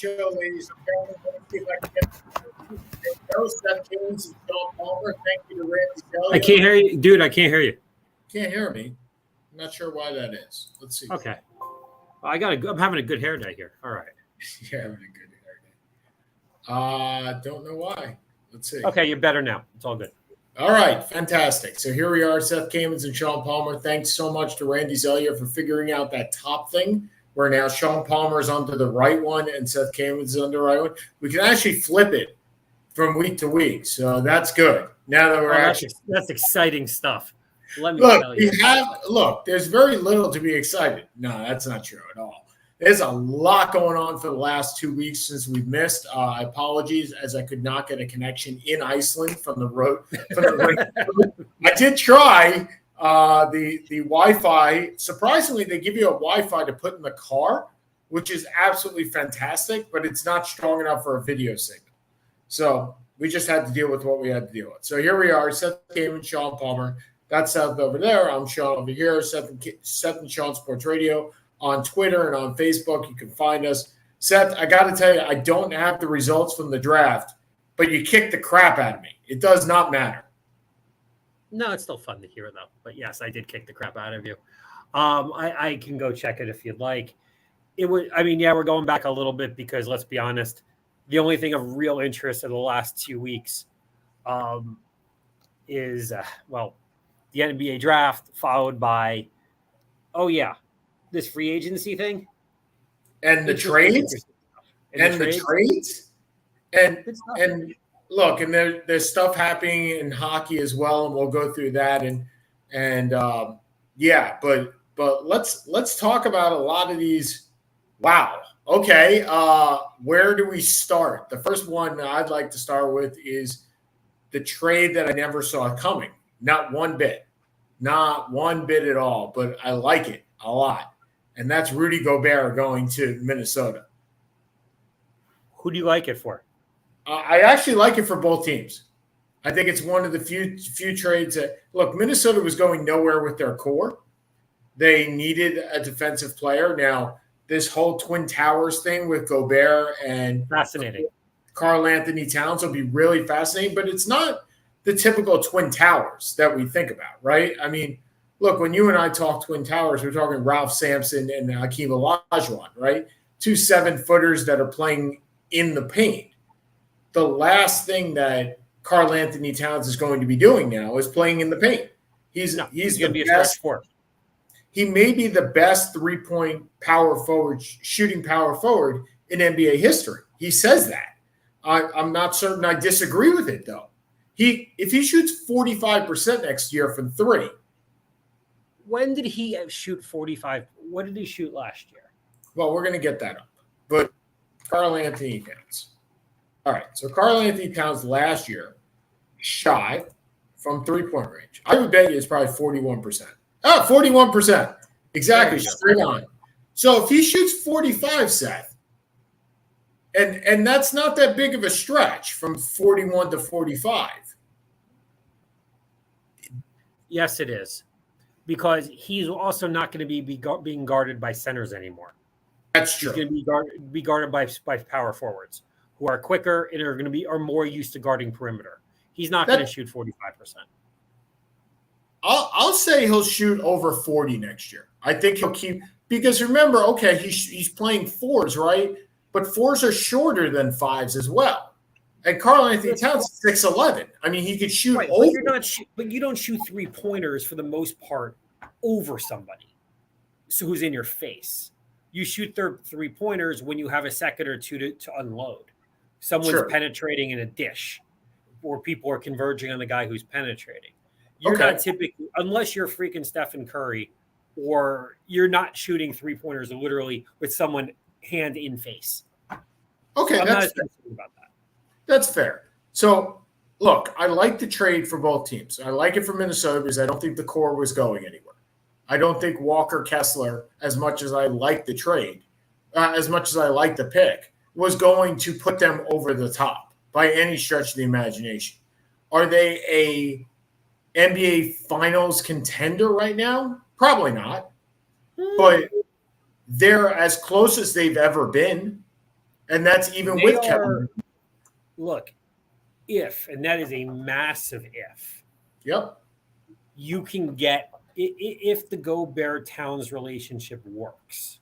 show, ladies and gentlemen. Let me see if I can get Seth Kings and Sean Palmer. Thank you to Randy Zellier. I can't hear you. Dude, I can't hear you. Can't hear me. I'm not sure why that is. Let's see. Okay. Well, I'm having a good hair day here. All right. You're having a good hair day. Don't know why. Let's see. Okay, you're better now. It's all good. All right, fantastic. So here we are, Seth Kamens and Sean Palmer. Thanks so much to Randy Zellier for figuring out that top thing, where now Sean Palmer is onto the right one and Seth Kamens is on the right one. We can actually flip it from week to week, so that's good. Now that that's exciting stuff. Let me tell you. There's very little to be excited. No, that's not true at all. There's a lot going on for the last 2 weeks since we've missed. Apologies, as I could not get a connection in Iceland from the road. I did try the Wi-Fi. Surprisingly, they give you a Wi-Fi to put in the car, which is absolutely fantastic, but it's not strong enough for a video signal. So we just had to deal with what we had to deal with. So here we are, Seth and Sean Palmer. That's Seth over there. I'm Sean over here. Seth and Sean Sports Radio. On Twitter and on Facebook, you can find us. Seth, I got to tell you, I don't have the results from the draft, but you kicked the crap out of me. It does not matter. No, it's still fun to hear, though. But, yes, I did kick the crap out of you. I can go check it if you'd like. We're going back a little bit because, let's be honest, the only thing of real interest in the last 2 weeks is, the NBA draft followed by, this free agency thing and the trades and look, and there's stuff happening in hockey as well, and we'll go through that but let's talk about a lot of these. Wow. Okay. Where do we start? The first one I'd like to start with is the trade that I never saw coming. Not one bit at all, but I like it a lot. And that's Rudy Gobert going to Minnesota. Who do you like it for? I actually like it for both teams. I think it's one of the few trades that – look, Minnesota was going nowhere with their core. They needed a defensive player. Now, this whole Twin Towers thing with Gobert and fascinating. Karl Anthony Towns will be really fascinating, but it's not the typical Twin Towers that we think about, right? I mean – look, when you and I talk Twin Towers, we're talking Ralph Sampson and Hakeem Olajuwon, right? 2 7-footers that are playing in the paint. The last thing that Karl Anthony Towns is going to be doing now is playing in the paint. He's going to be a best. stretch four. He may be the best three-point shooting power forward in NBA history. He says that. I'm not certain I disagree with it, though. If he shoots 45% next year from three. When did he shoot 45? What did he shoot last year? Well, we're going to get that up. But Karl Anthony Towns. All right. So Karl Anthony Towns last year shot from three-point range. I would bet you it's probably 41%. 41%. Exactly. Straight on. So if he shoots 45, Seth, and that's not that big of a stretch from 41 to 45. Yes, it is. Because he's also not going to be being guarded by centers anymore. That's true. He's going to be guarded by power forwards who are quicker and are more used to guarding perimeter. He's not going to shoot 45%. I'll say he'll shoot over 40 next year. I think he'll keep because remember, okay, he's playing fours, right? But fours are shorter than fives as well. And Karl Anthony Towns is 6'11". I mean, he could shoot over. But you don't shoot three-pointers for the most part over somebody who's in your face. You shoot three-pointers when you have a second or two to unload. Someone's penetrating in a dish or people are converging on the guy who's penetrating. You're not typically, unless you're freaking Stephen Curry, or you're not shooting three-pointers literally with someone hand in face. Okay, I'm not thinking about that. That's fair. So, look, I like the trade for both teams. I like it for Minnesota because I don't think the core was going anywhere. I don't think Walker Kessler, as much as I like the trade, as much as I like the pick, was going to put them over the top by any stretch of the imagination. Are they a NBA Finals contender right now? Probably not. But they're as close as they've ever been. And that's even They with are, Kevin. look, and that is a massive if, Yep. you can get, if the Gobert-Towns relationship works,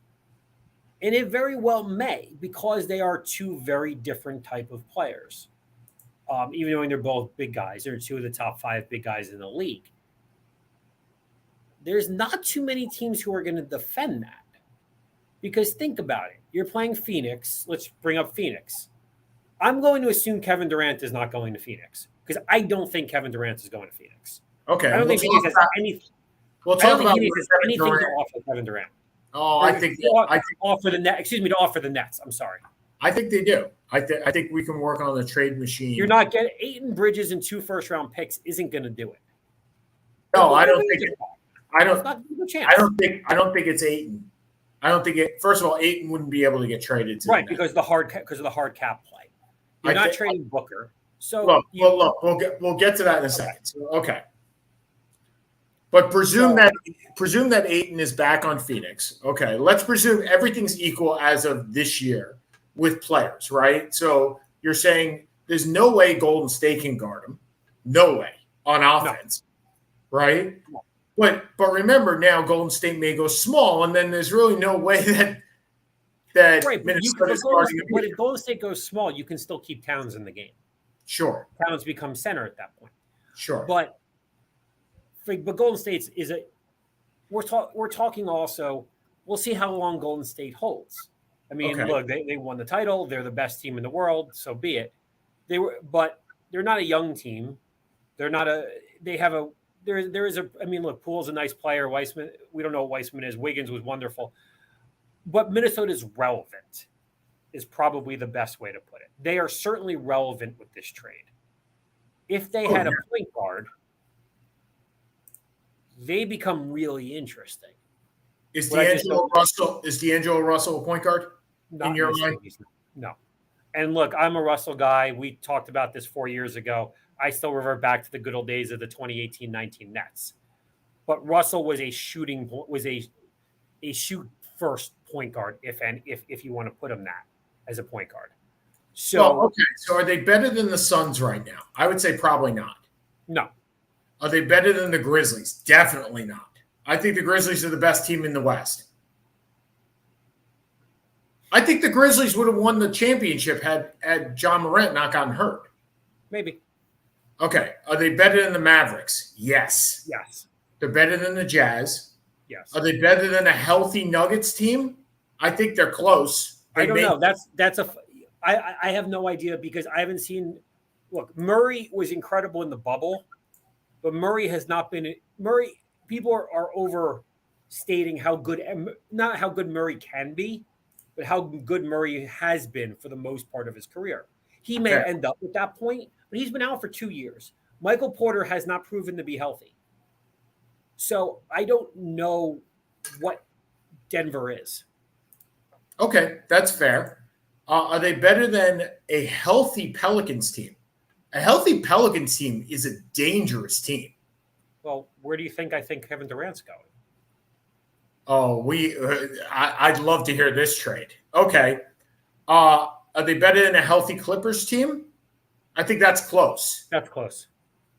and it very well may, because they are two very different type of players. Even though they're both big guys, they're two of the top 5 big guys in the league. There's not too many teams who are going to defend that. Because think about it. You're playing Phoenix. Let's bring up Phoenix. I'm going to assume Kevin Durant is not going to Phoenix because I don't think Kevin Durant is going to Phoenix. Okay. I don't think Phoenix has anything. We'll I don't talk think about Phoenix has anything to offer Kevin Durant. Oh, I think to offer the Nets. I'm sorry. I think they do. I think we can work on the trade machine. You're not getting Ayton, Bridges, and 2 first-round picks isn't going to do it. No, I don't think. I don't think it's Ayton. I don't think it. First of all, Ayton wouldn't be able to get traded to right because of the hard cap play. You're not trading Booker. So look, we'll get to that in a second. So, okay. But presume that Ayton is back on Phoenix. Okay, let's presume everything's equal as of this year with players, right? So you're saying there's no way Golden State can guard him. No way on offense, right? No. But remember now Golden State may go small, and then there's really no way that right. Minnesota's guarding him. But if Golden State goes small, you can still keep Towns in the game. Sure. Towns becomes center at that point. Sure. But Golden State is a we're talking also, we'll see how long Golden State holds. I mean, look, they won the title, they're the best team in the world, so be it. But they're not a young team. Look, Poole's a nice player. Weissman, we don't know what Weissman is. Wiggins was wonderful. But Minnesota's relevant is probably the best way to put it. They are certainly relevant with this trade. If they had a point guard, they become really interesting. Is D'Angelo Russell a point guard in your mind? No. And look, I'm a Russell guy. We talked about this 4 years ago. I still revert back to the good old days of the 2018-19 Nets. But Russell was a shoot first point guard, if you want to put him that as a point guard. So So are they better than the Suns right now? I would say probably not. No. Are they better than the Grizzlies? Definitely not. I think the Grizzlies are the best team in the West. I think the Grizzlies would have won the championship had John Morant not gotten hurt. Maybe. Okay. Are they better than the Mavericks? Yes. Yes. They're better than the Jazz. Yes. Are they better than a healthy Nuggets team? I think they're close. I don't know. I have no idea because I haven't seen. Look, Murray was incredible in the bubble, but Murray has not been. People are overstating not how good Murray can be, but how good Murray has been for the most part of his career. He may end up at that point, but he's been out for 2 years. Michael Porter has not proven to be healthy. So I don't know what Denver is. Okay, that's fair. Are they better than a healthy Pelicans team? A healthy Pelicans team is a dangerous team. Well, where do you think Kevin Durant's going? Oh, I'd love to hear this trade. Okay. Are they better than a healthy Clippers team? I think that's close. That's close.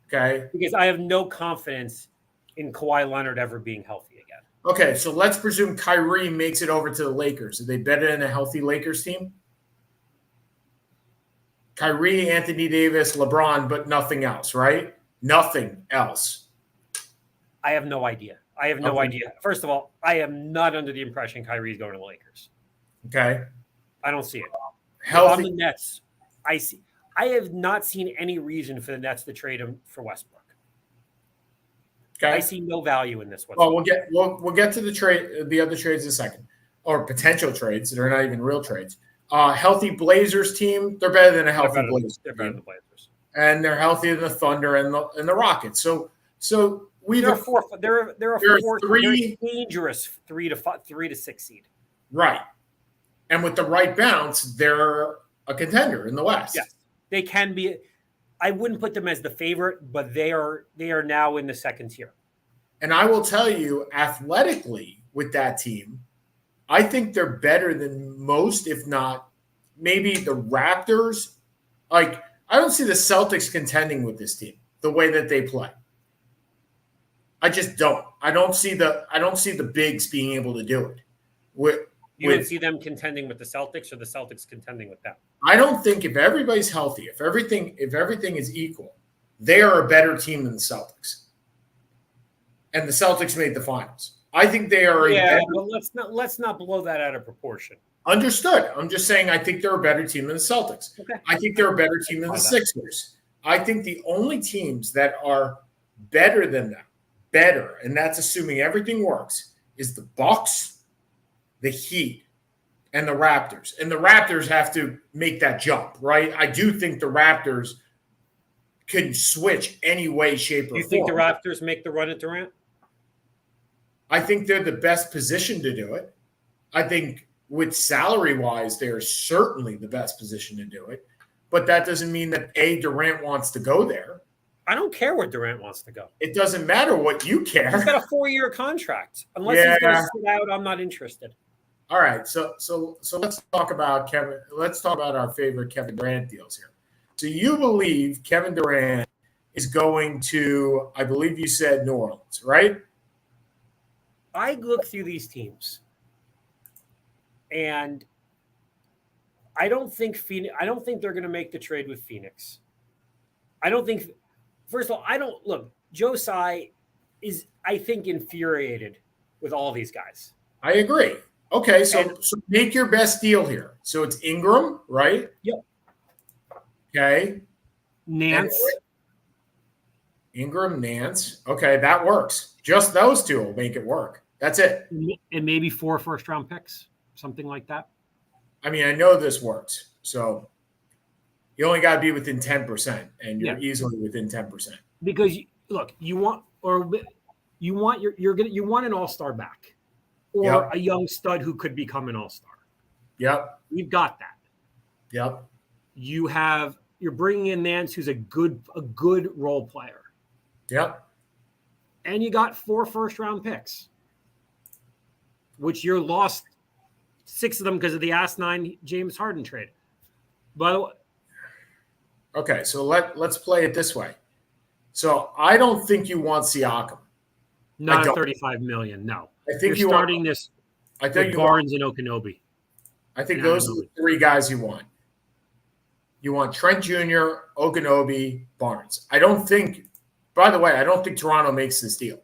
Okay. Because I have no confidence in Kawhi Leonard ever being healthy again. Okay, so let's presume Kyrie makes it over to the Lakers. Are they better than a healthy Lakers team? Kyrie, Anthony Davis, LeBron, but nothing else, right? Nothing else. I have no idea. First of all, I am not under the impression Kyrie's going to the Lakers. Okay. I don't see it. Healthy. On the Nets, I have not seen any reason for the Nets to trade him for Westbrook. Okay. I see no value in this whatsoever. We'll get to the other trades in a second, or potential trades. They're not even real trades. Healthy Blazers team, they're better than a healthy Blazers. They're better than the Blazers, and they're healthier than the Thunder and the Rockets. So they're dangerous 3 to 6 seed. Right, and with the right bounce, they're a contender in the West. Yes, they can be. I wouldn't put them as the favorite, but they are now in the second tier. And I will tell you, athletically, with that team, I think they're better than most, if not maybe the Raptors. Like, I don't see the Celtics contending with this team the way that they play. I just don't. I don't see the bigs being able to do it. You don't see them contending with the Celtics, or the Celtics contending with them? I don't think if everybody's healthy, if everything is equal, they are a better team than the Celtics. And the Celtics made the finals. I think they are. But let's not blow that out of proportion. Understood. I'm just saying I think they're a better team than the Celtics. Okay. I think they're a better team than the Sixers. I think the only teams that are better than them, and that's assuming everything works, is the Bucks, the Heat, and the Raptors. And the Raptors have to make that jump, right? I do think the Raptors can switch any way, shape, or form. You think the Raptors make the run at Durant? I think they're the best position to do it. I think with salary-wise, they're certainly the best position to do it. But that doesn't mean that, Durant wants to go there. I don't care where Durant wants to go. It doesn't matter what you care. He's got a 4-year contract. Unless he's going to sit out, I'm not interested. All right, so let's talk about Kevin. Let's talk about our favorite Kevin Durant deals here. So you believe Kevin Durant is going to, I believe you said New Orleans, right? I look through these teams, and I don't think they're going to make the trade with Phoenix. I don't think. First of all, Joe Tsai is, I think, infuriated with all these guys. I agree. Okay, so make your best deal here. So it's Ingram, right? Yep. Okay. Nance. Ingram, Nance. Okay, that works. Just those two will make it work. That's it. And maybe 4 first-round picks, something like that. I mean, I know this works. So you only got to be within 10%, and you're easily within 10%. Because you want an all-star back, or a young stud who could become an all-star. Yep. We've got that. Yep. You're bringing in Nance, who's a good role player. Yep. And you got 4 first-round picks, which you lost 6 of them because of the asinine James Harden trade. By the way. Okay, so let's play it this way. So I don't think you want Siakam. Not at $35 million, no. I think you're starting this with Barnes and Okanobi. I think those are the 3 guys you want. You want Trent Jr., Okanobi, Barnes. I don't think Toronto makes this deal.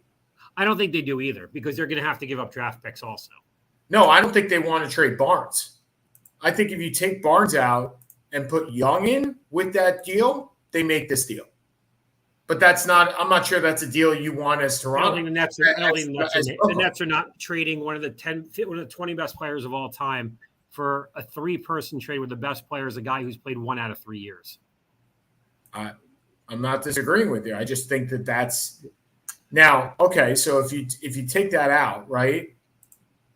I don't think they do either, because they're going to have to give up draft picks also. No, I don't think they want to trade Barnes. I think if you take Barnes out and put Young in with that deal, they make this deal. But I'm not sure that's a deal you want as Toronto. I don't think the Nets are not trading one of the 20 best players of all time for a 3-person trade with the best player is a guy who's played 1 out of 3 years. I'm not disagreeing with you. I just think that's now, okay, so if you take that out, right,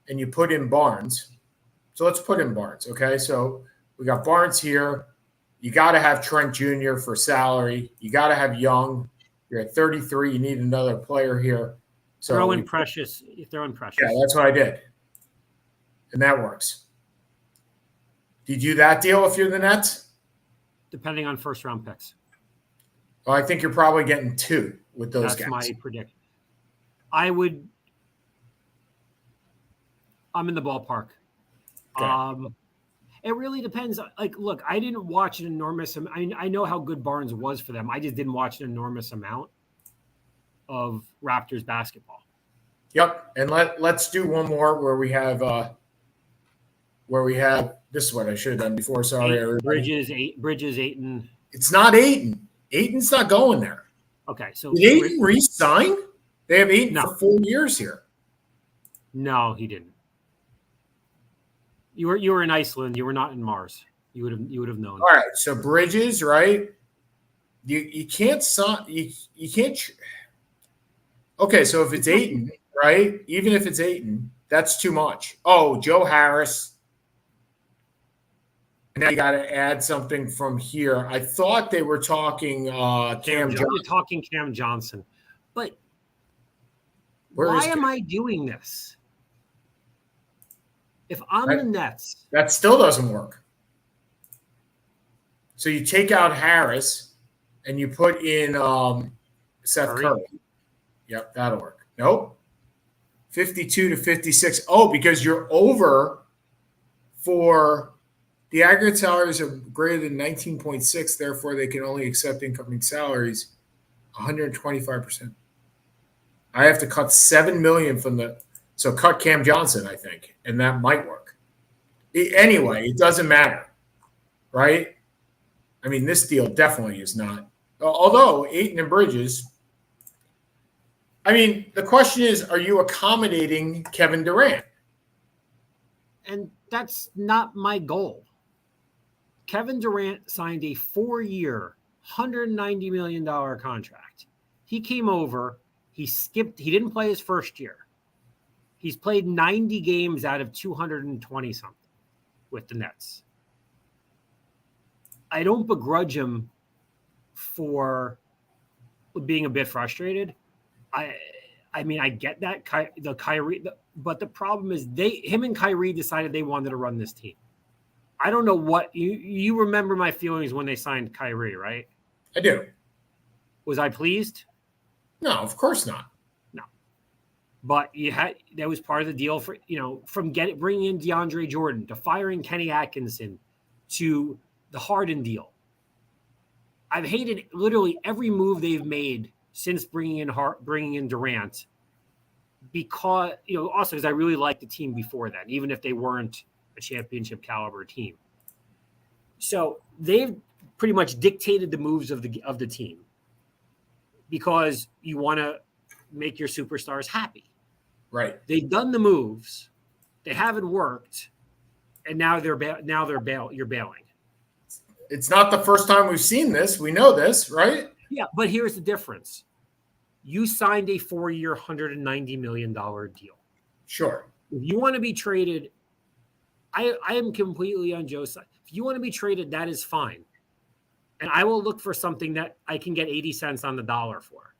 and you put in Barnes, so let's put in Barnes, okay? So we got Barnes here. You got to have Trent Jr. for salary. You got to have Young. You're at 33. You need another player here. So throw in Precious. Yeah, that's what I did. And that works. Do you do that deal if you're the Nets? Depending on first-round picks. Well, I think you're probably getting 2 with those guys. That's my prediction. I'm in the ballpark. Okay. It really depends. Like, look, I didn't watch an enormous – I know how good Barnes was for them. I just didn't watch an enormous amount of Raptors basketball. Yep, and let's do one more where we have this is what I should have done before. Sorry, everybody. Bridges, Ayton. It's not Ayton. Ayton's not going there. Okay, so did Ayton re-sign? They have Ayton for 4 years here. No, he didn't. You were in Iceland. You were not in Mars. You would have known. All right. So Bridges, right? You can't sign. You can't. Okay. So if it's Ayton, right? Even if it's Ayton, that's too much. Oh, Joe Harris. Now you got to add something from here. I thought they were talking Cam Johnson. You're talking Cam Johnson, but why am I doing this? If I'm the Nets, that still doesn't work. So you take out Harris and you put in Seth Curry. Yep, that'll work. Nope. 52 to 56. Oh, because you're over for the aggregate salaries are greater than 19.6, therefore they can only accept incoming salaries 125%. I have to cut $7 million from so cut Cam Johnson, I think, and that might work. Anyway, it doesn't matter, right? I mean, this deal definitely is not. Although Ayton and Bridges, I mean, the question is, are you accommodating Kevin Durant? And that's not my goal. Kevin Durant signed a 4-year, $190 million contract. He came over. He didn't play his first year. He's played 90 games out of 220 something with the Nets. I don't begrudge him for being a bit frustrated. I mean, I get that but the problem is him and Kyrie decided they wanted to run this team. I don't know what you remember my feelings when they signed Kyrie, right? I do. Was I pleased? No, of course not. No, but that was part of the deal for from bringing in DeAndre Jordan to firing Kenny Atkinson to the Harden deal. I've hated literally every move they've made since bringing in Durant, because also because I really liked the team before that, even if they weren't a championship caliber team. So they've pretty much dictated the moves of the team because you want to make your superstars happy. Right. They've done the moves, they haven't worked, and now you're bailing. It's not the first time we've seen this. We know this, right? Yeah, but here's the difference. You signed a 4-year, $190 million deal. Sure. If you want to be traded, I am completely on Joe's side. If you want to be traded, that is fine. And I will look for something that I can get 80 cents on the dollar for.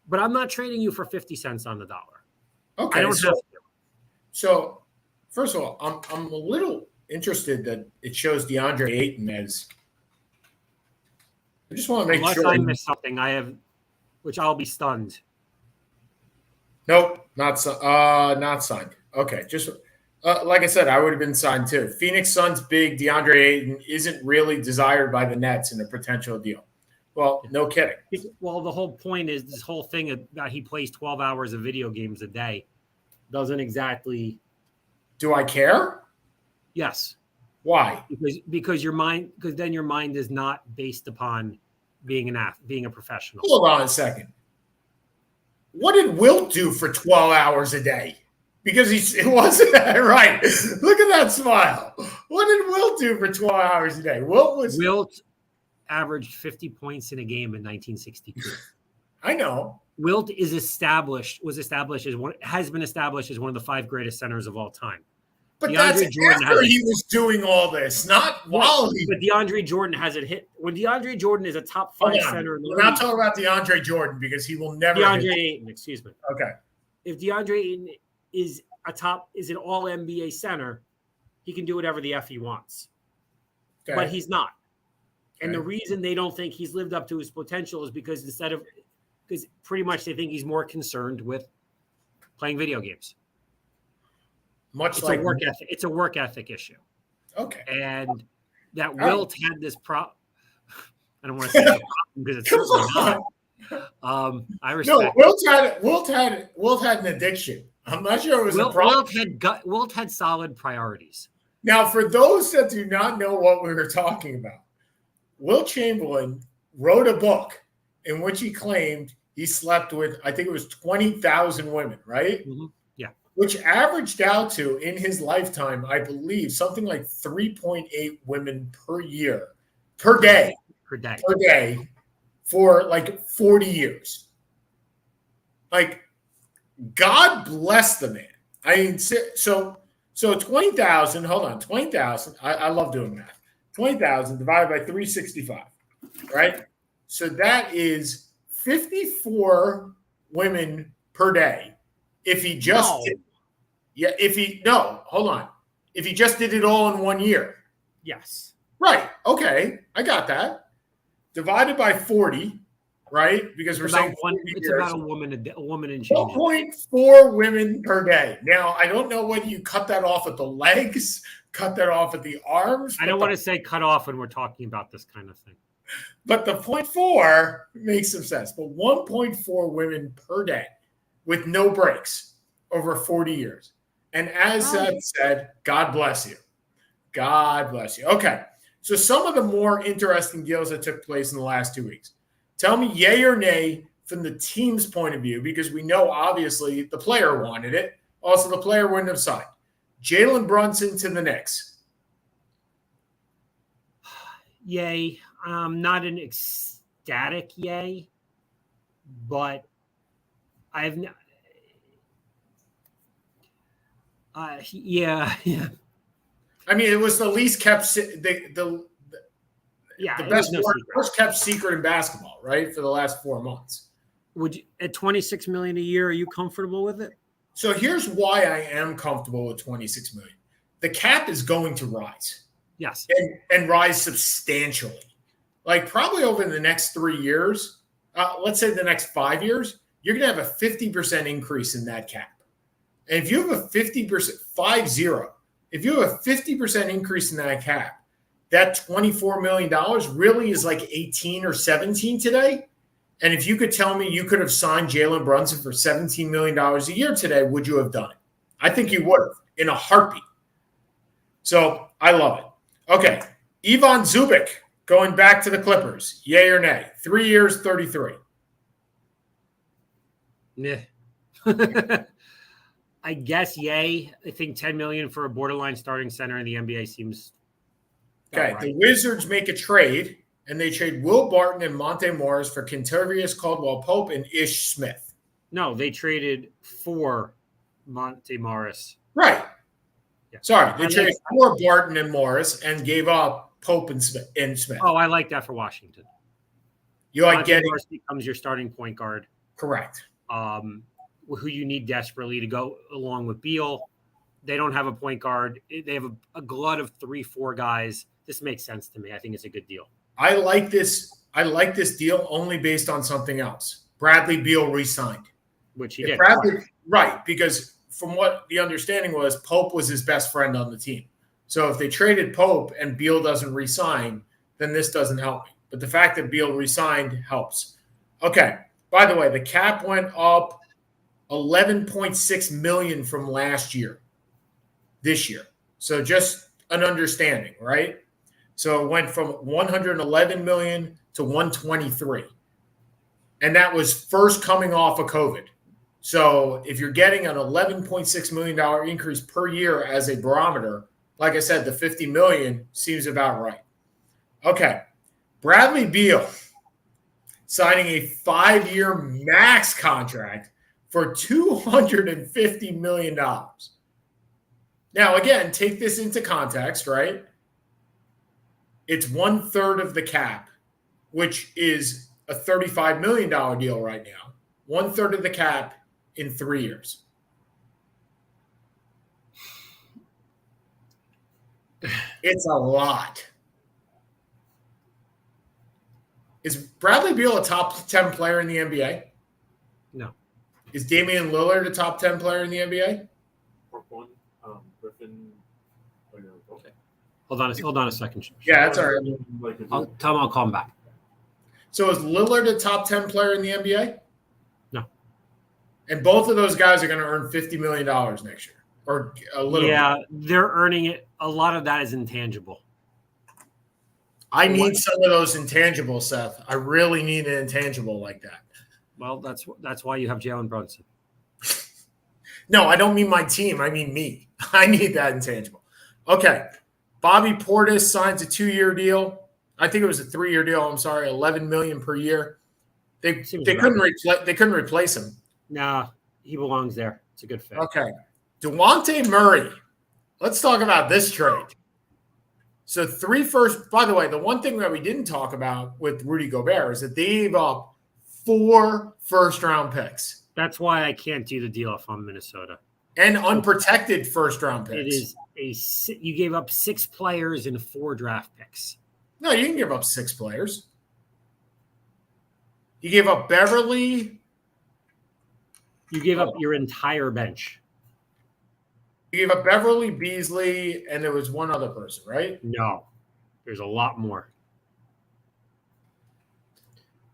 But I'm not trading you for 50 cents on the dollar. Okay. I don't have to. So, first of all, I'm a little interested that it shows DeAndre Ayton as. I just want to make Unless sure. I miss something, which I'll be stunned. Nope, not signed. Okay, just like I said, I would have been signed too. Phoenix Suns big DeAndre Ayton isn't really desired by the Nets in a potential deal. Well, no kidding. Well, the whole point is this whole thing about he plays 12 hours of video games a day doesn't exactly. Do I care? Yes. Why? Because then your mind is not based upon being a professional. Hold on a second. What did Wilt do for 12 hours a day? Because it wasn't right. Look at that smile. What did Wilt do for 12 hours a day? Wilt averaged 50 points in a game in 1962. I know. Wilt has been established as one of the 5 greatest centers of all time. But DeAndre Jordan after he was doing all this, not while he. But DeAndre Jordan hasn't hit. When DeAndre Jordan is a top 5 center in the league. We're not talking about DeAndre Jordan because he will never. DeAndre Ayton, excuse me. Okay. If DeAndre Ayton is an all NBA center, he can do whatever the F he wants. Okay. But he's not. And the reason they don't think he's lived up to his potential is because because pretty much they think he's more concerned with playing video games. It's a work ethic issue. Okay. And that Wilt had this problem. I don't want to say problem because it's certainly not. I respect. No, Wilt had an addiction. I'm not sure it was a problem. Wilt had solid priorities. Now, for those that do not know what we were talking about, Wilt Chamberlain wrote a book in which he claimed he slept with, I think it was 20,000 women, right? Mm-hmm. Which averaged out to, in his lifetime, I believe, something like 3.8 women per day, for like 40 years. Like, God bless the man. I mean, so 20,000, hold on, 20,000, I love doing math. 20,000 divided by 365, right? So that is 54 women per day. If he just if he just did it all in 1 year. Yes. Right. Okay. I got that. Divided by 40, right? Because we're saying it's about a woman and change. 1.4 women per day. Now, I don't know whether you cut that off at the legs, cut that off at the arms. I don't want to say cut off when we're talking about this kind of thing. But the 0.4 makes some sense. But 1.4 women per day with no breaks over 40 years. And as Seth said, God bless you. God bless you. Okay. So some of the more interesting deals that took place in the last 2 weeks. Tell me yay or nay from the team's point of view, because we know obviously the player wanted it. Also, the player wouldn't have signed. Jalen Brunson to the Knicks. Yay. Not an ecstatic yay, but I've yeah. I mean, it was the least kept the best first kept secret in basketball, right? For the last 4 months. Would you, at $26 million a year, are you comfortable with it? So here's why I am comfortable with $26 million. The cap is going to rise. Yes. And rise substantially. Like probably over the next 3 years, let's say the next 5 years, you're going to have a 50% increase in that cap. And if you have a 50%, 5-0, if you have a 50% increase in that cap, that $24 million really is like 18 or 17 today. And if you could tell me you could have signed Jalen Brunson for $17 million a year today, would you have done it? I think you would have in a heartbeat. So I love it. Okay. Ivan Zubik going back to the Clippers. Yay or nay? 3 years, 33. Yeah. I guess yay. I think $10 million for a borderline starting center in the NBA seems okay. Right. The Wizards make a trade, and they trade Will Barton and Monte Morris for Kentavious Caldwell-Pope and Ish Smith. No, they traded for Monte Morris. Right. Yeah. Sorry, they traded for Barton and Morris and gave up Pope and Smith. Oh, I like that for Washington. You like getting Morris becomes your starting point guard. Correct. Who you need desperately to go along with Beal. They don't have a point guard. They have a glut of 3-4 guys. This makes sense to me. I think it's a good deal. I like this deal only based on something else. Bradley Beal re-signed. Which he did. Right, because from what the understanding was, Pope was his best friend on the team. So if they traded Pope and Beal doesn't re-sign, then this doesn't help me. But the fact that Beal re-signed helps. Okay. By the way, the cap went up $11.6 million from last year, this year. So just an understanding, right? So it went from $111 million to $123. And that was first coming off of COVID. So if you're getting an $11.6 million increase per year as a barometer, like I said, the $50 million seems about right. Okay. Bradley Beal signing a 5-year max contract for $250 million. Now, again, take this into context, right? It's 1/3 of the cap, which is a $35 million deal right now. 1/3 of the cap in 3 years. It's a lot. Is Bradley Beal a top 10 player in the NBA? No. Is Damian Lillard a top 10 player in the NBA? Griffin. Okay. Hold on a second. Yeah, that's all right. I'll tell him I'll call him back. So is Lillard a top 10 player in the NBA? No. And both of those guys are going to earn $50 million next year. Or a little bit. They're earning it. A lot of that is intangible. I need some of those intangibles, Seth. I really need an intangible like that. Well, that's why you have Jalen Brunson. No, I don't mean my team. I mean me. I need that intangible. Okay. Bobby Portis signs a 2-year deal. I think it was a 3-year deal. I'm sorry, $11 million per year. They couldn't replace him. Nah, he belongs there. It's a good fit. Okay. Dewante Murray. Let's talk about this trade. So 3 first. By the way, the one thing that we didn't talk about with Rudy Gobert is that they gave up 4 first-round picks. That's why I can't do the deal if I'm Minnesota. And unprotected first-round picks. It is you gave up 6 players and 4 draft picks. No, you didn't give up 6 players. You gave up Beverly. You gave up your entire bench. You gave up Beverly, Beasley, and there was one other person, right? No, there's a lot more.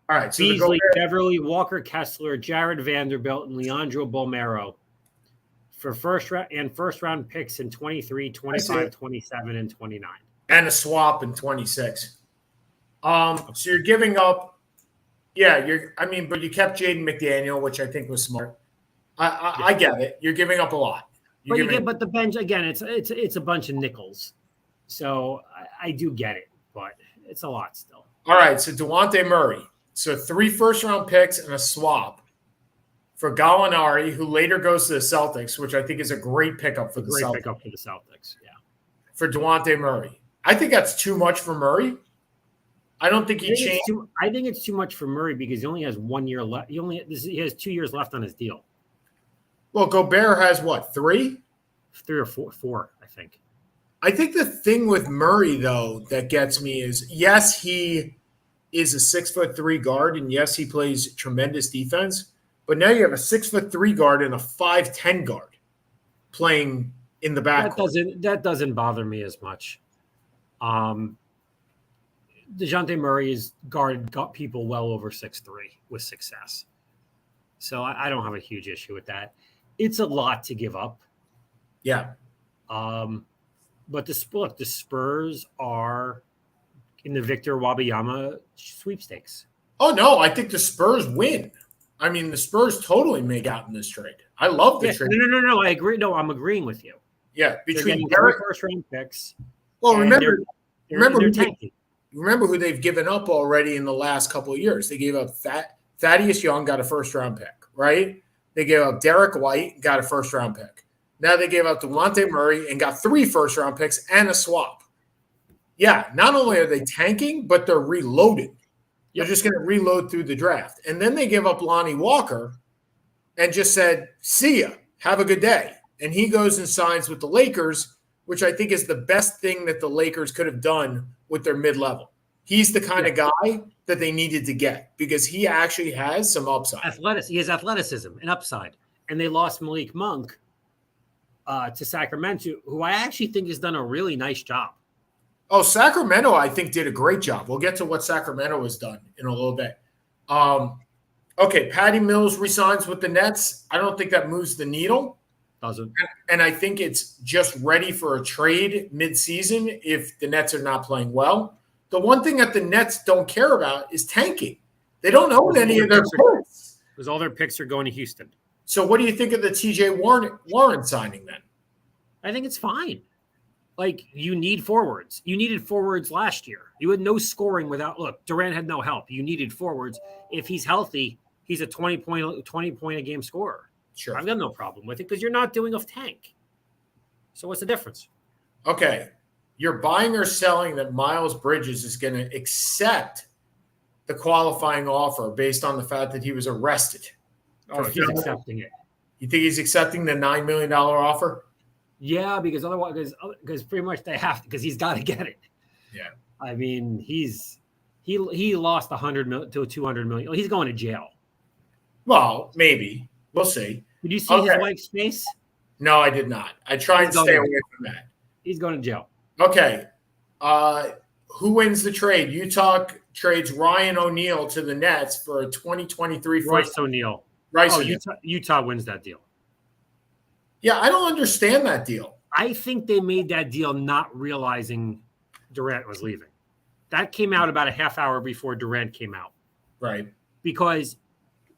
All right. So Beasley, Beverly, Walker Kessler, Jared Vanderbilt, and Leandro Bolmero for first round picks in 23, 25, 27, and 29. And a swap in 26. So you're giving up. Yeah, but you kept Jaden McDaniel, which I think was smart. I get it. You're giving up a lot. But the bench again, it's a bunch of nickels, so I do get it, but it's a lot still. All right, so Dewante Murray, so 3 first-round picks and a swap for Gallinari, who later goes to the Celtics, which I think is a great pickup for the Celtics. Yeah, for Dewante Murray. I think that's too much for Murray. I don't think he changed. I think it's too much for Murray because he only has 1 year left. He has 2 years left on his deal. Well, Gobert has what, 3? 3 or 4, I think. I think the thing with Murray, though, that gets me is, yes, he is a 6'3" guard, and yes, he plays tremendous defense. But now you have a 6'3" guard and a 5'10" guard playing in the backcourt. That doesn't bother me as much. DeJounte Murray has got people well over 6'3" with success. So I don't have a huge issue with that. It's a lot to give up. Yeah. But the Spurs are in the Victor Wembanyama sweepstakes. Oh, no, I think the Spurs win. I mean, the Spurs totally make out in this trade. I love the trade. No, I agree. No, I'm agreeing with you. Yeah, between Derek first-round picks. Well, remember tanking. Remember who they've given up already in the last couple of years. They gave up Thaddeus Young, got a first-round pick, right? They gave up Derek White, got a first-round pick. Now they gave up Dewante Murray and got 3 first-round picks and a swap. Yeah, not only are they tanking, but they're reloading. They're just going to reload through the draft. And then they give up Lonnie Walker and just said, see ya, have a good day. And he goes and signs with the Lakers, which I think is the best thing that the Lakers could have done with their mid-level. He's the kind of guy that they needed to get because he actually has some upside. He has athleticism and upside. And they lost Malik Monk to Sacramento, who I actually think has done a really nice job. Oh, Sacramento, I think, did a great job. We'll get to what Sacramento has done in a little bit. Okay, Patty Mills resigns with the Nets. I don't think that moves the needle. Doesn't. And I think it's just ready for a trade mid-season if the Nets are not playing well. The one thing that the Nets don't care about is tanking. They don't own any of their picks. Because all their picks are going to Houston. So what do you think of the TJ Warren signing then? I think it's fine. Like, you need forwards. You needed forwards last year. You had no scoring without – look, Durant had no help. You needed forwards. If he's healthy, he's a 20-point a game scorer. Sure. I've got no problem with it because you're not doing a tank. So what's the difference? Okay. You're buying or selling that Miles Bridges is going to accept the qualifying offer based on the fact that he was arrested. Oh, he's accepting it. You think he's accepting the $9 million offer? Yeah, because otherwise, because pretty much they have to, because he's got to get it. Yeah. I mean, he lost 100 million to 200 million. He's going to jail. Well, maybe. We'll see. Did you see his wife's face? No, I did not. I try and stay away from that. He's going to jail. Okay. Who wins the trade? Utah trades Ryan O'Neal to the Nets for a 2023 Royce O'Neal. Utah wins that deal. Yeah, I don't understand that deal. I think they made that deal not realizing Durant was leaving. That came out about a half hour before Durant came out. Right. Because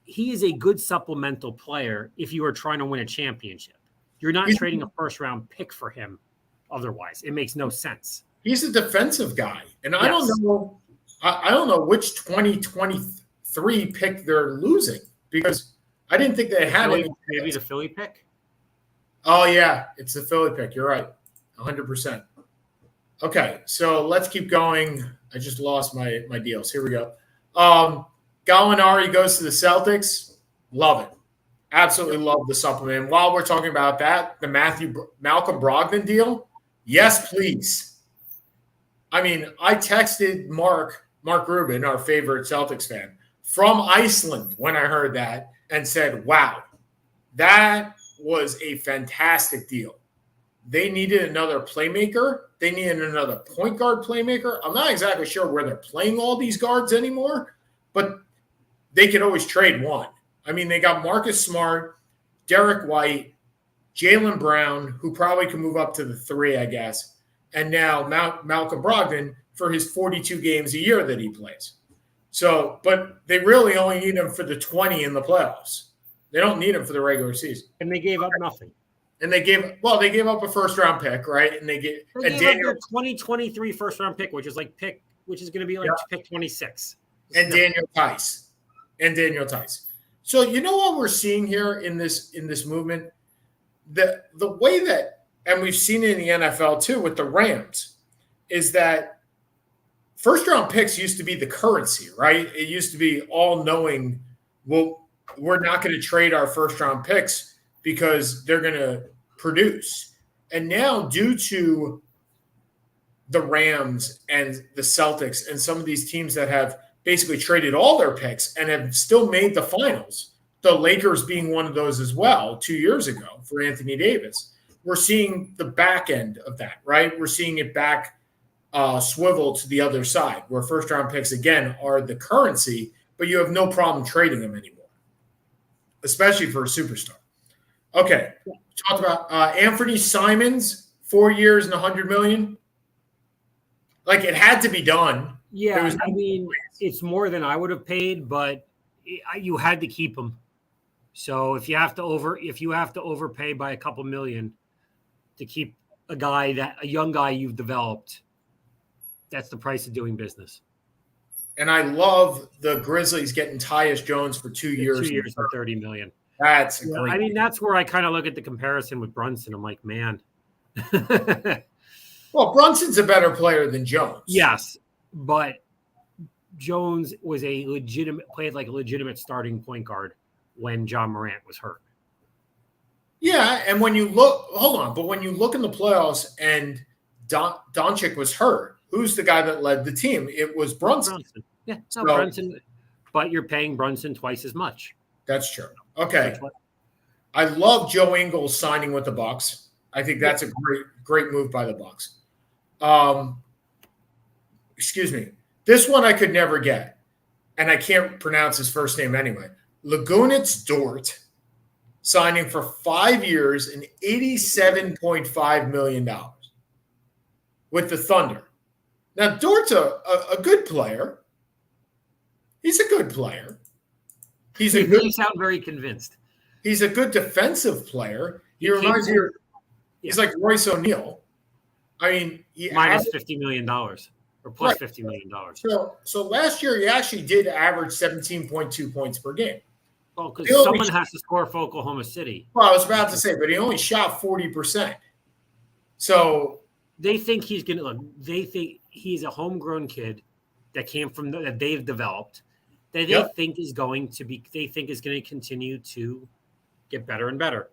he is a good supplemental player if you are trying to win a championship. You're not trading a first-round pick for him otherwise. It makes no sense. He's a defensive guy. And I don't know which 2023 pick they're losing because I didn't think they had any. Maybe the Philly pick? Oh, yeah. It's the Philly pick. You're right. 100%. Okay, so let's keep going. I just lost my deals. Here we go. Gallinari goes to the Celtics. Love it. Absolutely love the supplement. While we're talking about that, the Malcolm Brogdon deal, yes, please. I mean, I texted Mark Rubin, our favorite Celtics fan, from Iceland when I heard that and said, wow, that was a fantastic deal. They needed another playmaker. They needed another point guard playmaker. I'm not exactly sure where they're playing all these guards anymore, but they could always trade one. I mean, they got Marcus Smart, Derek White, Jaylen Brown, who probably can move up to the 3, I guess, and now Malcolm Brogdon for his 42 games a year that he plays. So, but they really only need him for the 20 in the playoffs. They don't need him for the regular season. And they gave up nothing. And they gave up a first-round pick, right? And they gave up their 2023 first-round pick, which is going to be like pick 26. And Daniel Tice. So you know what we're seeing here in this movement? The way that, and we've seen it in the NFL too with the Rams, is that first-round picks used to be the currency, right? It used to be all knowing, well, we're not going to trade our first-round picks because they're going to produce. And now, due to the Rams and the Celtics and some of these teams that have basically traded all their picks and have still made the finals, the Lakers being one of those as well 2 years ago for Anthony Davis, we're seeing the back end of that, right? We're seeing it back swivel to the other side, where first-round picks, again, are the currency, but you have no problem trading them anymore, especially for a superstar. Okay, talked about Anthony Simons, 4 years and $100 million. Like, it had to be done. Yeah, I mean, it's more than I would have paid, but you had to keep him. So if you have to overpay by a couple million to keep a young guy you've developed, that's the price of doing business. And I love the Grizzlies getting Tyus Jones for 2 years. 2 years and $30 million. That's great. I mean, that's where I kind of look at the comparison with Brunson. I'm like, man. Well, Brunson's a better player than Jones. Yes, but Jones was played like a legitimate starting point guard when John Morant was hurt. Yeah, and when you look in the playoffs and Doncic was hurt, who's the guy that led the team? It was Brunson. Yeah, Brunson, but you're paying Brunson twice as much. That's true. Okay. I love Joe Ingles signing with the Bucks. I think that's a great move by the Bucks. Excuse me. This one I could never get, and I can't pronounce his first name anyway. Lagunitz Dort signing for 5 years and $87.5 million with the Thunder. Now, Dort's a good player. He's a good player. You sound very convinced. He's a good defensive player. He reminds me – he's like Royce O'Neal. I mean – minus $50 million or plus $50 million. So last year he actually did average 17.2 points per game. Well, because someone has to score for Oklahoma City. Well, I was about to say, but he only shot 40%. So they think he's going to – they think he's a homegrown kid that came from – that they've developed that they think is going to continue to get better and better.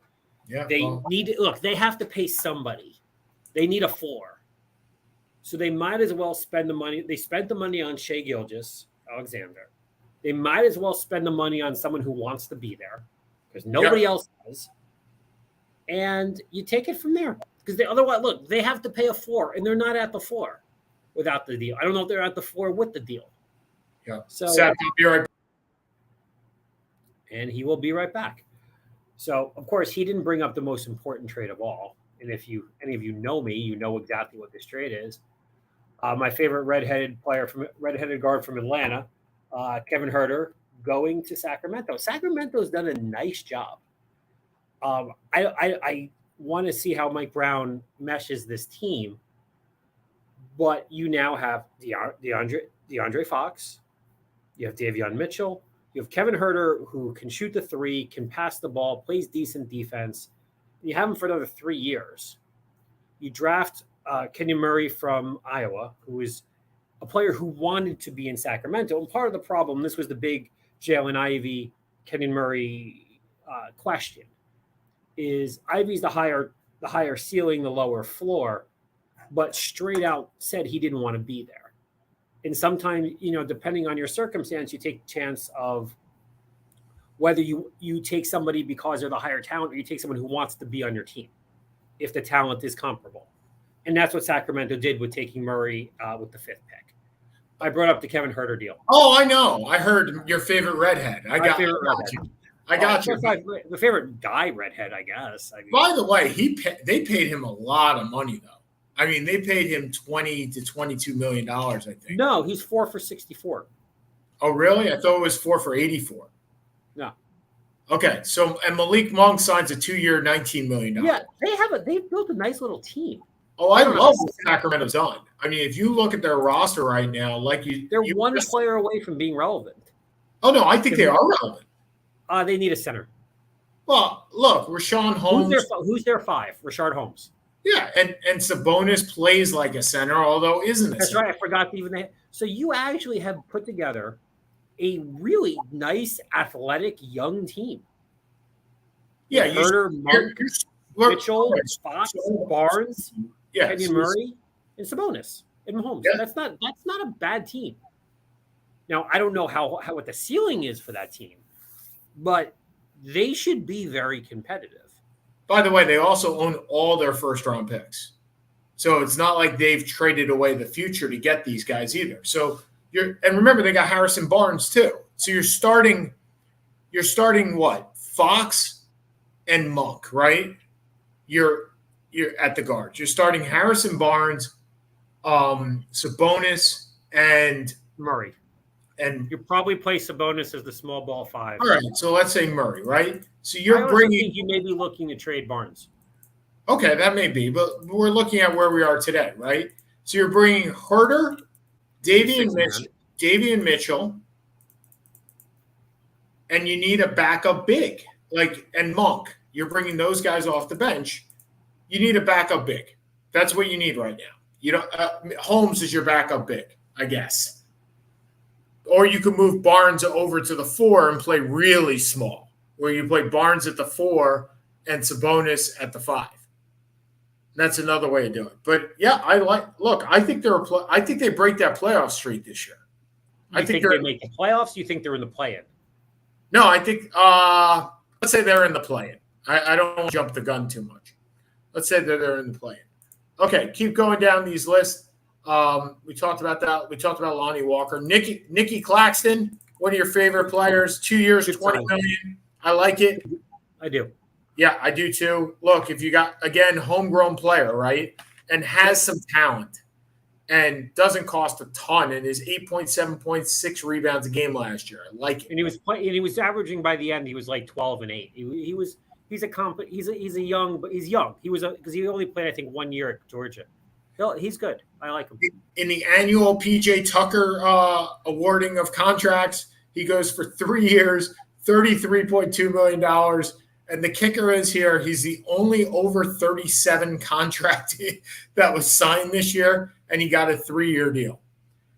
Yeah, they have to pay somebody. They need a floor. So they might as well spend the money. They spent the money on Shai Gilgeous-Alexander. They might as well spend the money on someone who wants to be there because nobody else does. And you take it from there. Because otherwise, look, they have to pay a floor, and they're not at the floor without the deal. I don't know if they're at the floor with the deal. Yeah. So Seth, I'll be right back. And he will be right back. So, of course, he didn't bring up the most important trade of all. And if any of you know me, you know exactly what this trade is. My favorite redheaded guard from Atlanta, Kevin Huerter, going to Sacramento. Sacramento's done a nice job. I want to see how Mike Brown meshes this team. But you now have DeAndre Fox. You have Davion Mitchell. You have Kevin Huerter, who can shoot the three, can pass the ball, plays decent defense. You have him for another 3 years. You draft Kenyon Murray from Iowa, who is a player who wanted to be in Sacramento. And part of the problem, this was the big Jalen Ivey, Kenyon Murray question is Ivy's the higher ceiling, the lower floor, but straight out said he didn't want to be there. And sometimes, depending on your circumstance, you take a chance of whether you take somebody because they're the higher talent or you take someone who wants to be on your team if the talent is comparable. And that's what Sacramento did with taking Murray with the 5th pick. I brought up the Kevin Huerter deal. Oh, I know. I heard your favorite redhead. I got you. The favorite guy redhead, I guess. By the way, they paid him a lot of money, though. I mean, they paid him $20 to $22 million, I think. No, he's 4 for 64. Oh, really? I thought it was 4 for 84. No. Okay, so and Malik Monk signs a 2-year, $19 million. Yeah, they've built a nice little team. Oh, I love what Sacramento's done. I mean, if you look at their roster right now, they're one player away from being relevant. Oh no, I think they are relevant. They need a center. Well, look, Rashawn Holmes. Who's their 5? Rashard Holmes. Yeah, and Sabonis plays like a center, although isn't a That's center. right. I forgot to even. So you actually have put together a really nice, athletic, young team. Yeah, Huerter, Monk, Mitchell, Fox, Barnes, Damian Murray, and Sabonis and Mahomes. Yeah. That's not a bad team. Now I don't know how what the ceiling is for that team, but they should be very competitive. By the way, they also own all their first-round picks. So it's not like they've traded away the future to get these guys either. So and remember, they got Harrison Barnes too. So you're starting what? Fox and Monk, right? You're at the guards. You're starting Harrison Barnes, Sabonis, and Murray. And you probably play Sabonis as the small ball 5. All right, so let's say Murray, right? So I think you may be looking to trade Barnes. Okay, that may be, but we're looking at where we are today, right? So you're bringing Huerter, Damian Mitchell, and you need a backup big, and Monk. You're bringing those guys off the bench. You need a backup big. That's what you need right now. Holmes is your backup big, I guess. Or you can move Barnes over to the 4 and play really small, where you play Barnes at the 4 and Sabonis at the 5. That's another way to do it. But yeah, I think they break that playoff streak this year. I think they make the playoffs. You think they're in the play-in? No, I think let's say they're in the play-in. I don't want to jump the gun too much. Let's say they're in the play-in. Okay, keep going down these lists. We talked about that. We talked about Lonnie Walker. Nicky Claxton, one of your favorite players, 2 years, $20 million. I like it. I do. Yeah, I do too. Look, if you got, again, homegrown player, right, and has some talent and doesn't cost a ton and is 8.7 points, 6 rebounds a game last year. I like it. And he was averaging by the end. He was like 12 and 8. He's young, but he's young. Because he only played, I think, 1 year at Georgia. He's good. I like him. In the annual PJ Tucker awarding of contracts, he goes for 3 years, $33.2 million. And the kicker is here, he's the only over 37 contract that was signed this year, and he got a 3-year deal.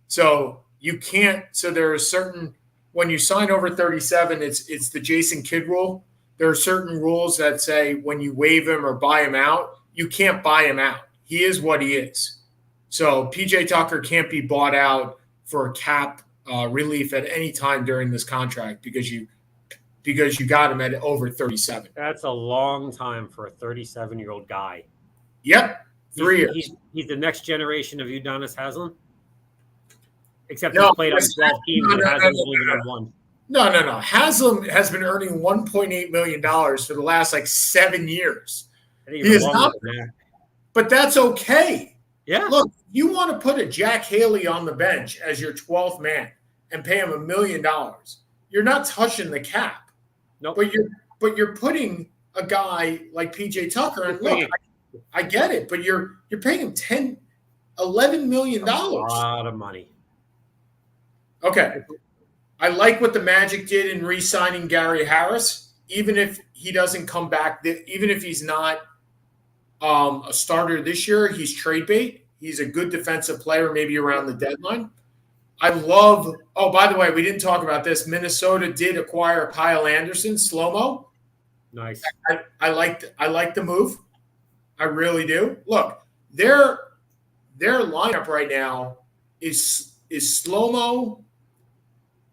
So you can't – so there are certain – when you sign over 37, it's the Jason Kidd rule. There are certain rules that say when you waive him or buy him out, you can't buy him out. He is what he is. So PJ Tucker can't be bought out for cap relief at any time during this contract because you got him at over 37. That's a long time for a 37-year-old guy. Yep, 3 years. He's the next generation of Udonis Haslem? Except he played on 12 teams and Haslem's only been on 1. No. Haslem has been earning $1.8 million for the last 7 years. He is not. But that's okay. Yeah. Look, you want to put a Jack Haley on the bench as your 12th man and pay him $1 million. You're not touching the cap. No. Nope. But you're putting a guy like PJ Tucker, and look, I get it, but you're paying him $11 million. A lot of money. Okay. I like what the Magic did in re-signing Gary Harris, even if he doesn't come back, even if he's not a starter this year, he's trade bait. He's a good defensive player, maybe around the deadline. I love – oh, by the way, we didn't talk about this. Minnesota did acquire Kyle Anderson, slow-mo. Nice. I like the move. I really do. Look, their lineup right now is Slow-Mo,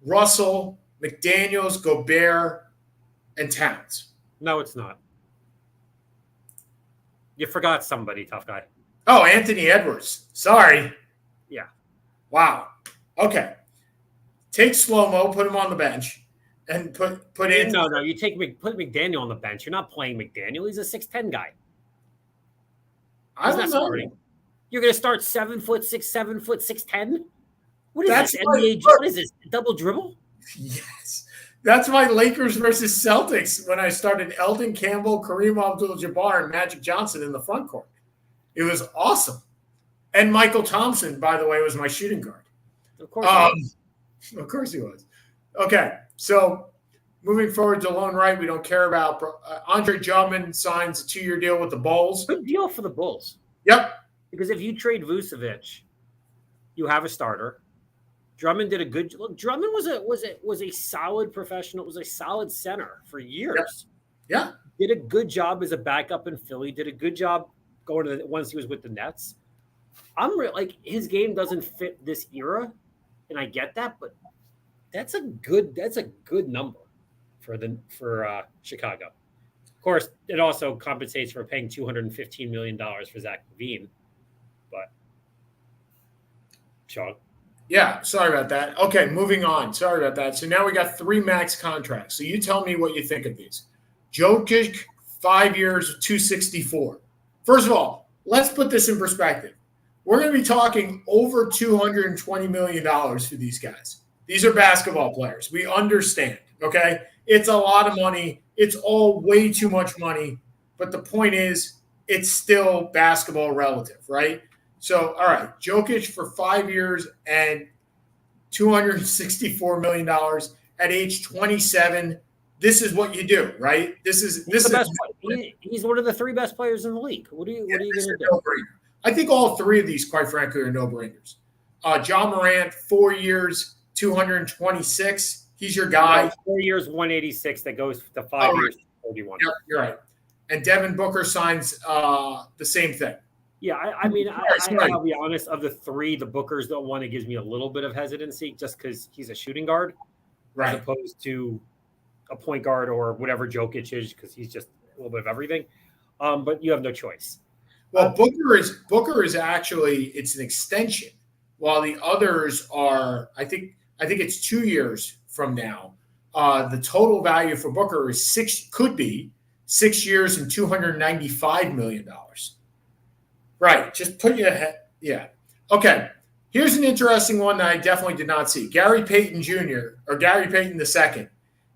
Russell, McDaniels, Gobert, and Towns. No, it's not. You forgot somebody, tough guy. Oh, Anthony Edwards. Sorry. Yeah. Wow. Okay. Take Slow-Mo, put him on the bench, and put in. No. You put McDaniel on the bench. You're not playing McDaniel. He's a 6'10" guy. I don't know. Starting. You're going to start 7'6", 6'10". What is That's this? NBA? What is this? Double dribble? Yes. That's my Lakers versus Celtics when I started Eldon Campbell, Kareem Abdul-Jabbar, and Magic Johnson in the front court. It was awesome. And Michael Thompson, by the way, was my shooting guard. Of course he was. Of course he was. Okay, so moving forward to Lone Right, we don't care about. Andre Drummond signs a 2-year deal with the Bulls. Good deal for the Bulls. Yep. Because if you trade Vucevic, you have a starter. Drummond did a good look. Drummond was a solid professional. Was a solid center for years. Yeah. Did a good job as a backup in Philly. Did a good job going to once he was with the Nets. Like his game doesn't fit this era, and I get that, but that's a good number for Chicago. Of course, it also compensates for paying $215 million for Zach LaVine. But Sean. Yeah, sorry about that. Okay, moving on. Sorry about that. So now we got 3 max contracts. So you tell me what you think of these. Jokic, 5 years, 264. First of all, let's put this in perspective. We're going to be talking over $220 million for these guys. These are basketball players. We understand, okay? It's a lot of money. It's all way too much money. But the point is, it's still basketball relative, right? So, all right, Jokic for 5 years and $264 million at age 27. This is what you do, right? He's one of the 3 best players in the league. What are you going to do? I think all 3 of these, quite frankly, are no-brainers. John Morant, 4 years, 226. He's your guy. 4 years, 186. That goes to 5 years, 31. Yep, you're right. And Devin Booker signs the same thing. Yeah, I'll be honest. Of the 3, the Booker's the one that gives me a little bit of hesitancy, just because he's a shooting guard, right, as opposed to a point guard or whatever Jokic is, because he's just a little bit of everything. But you have no choice. Well, Booker is actually, it's an extension, while the others are. I think it's 2 years from now. The total value for Booker is 6 years and $295 million. Right. Just put you ahead. Yeah. Okay. Here's an interesting one that I definitely did not see. Gary Payton Jr. or Gary Payton II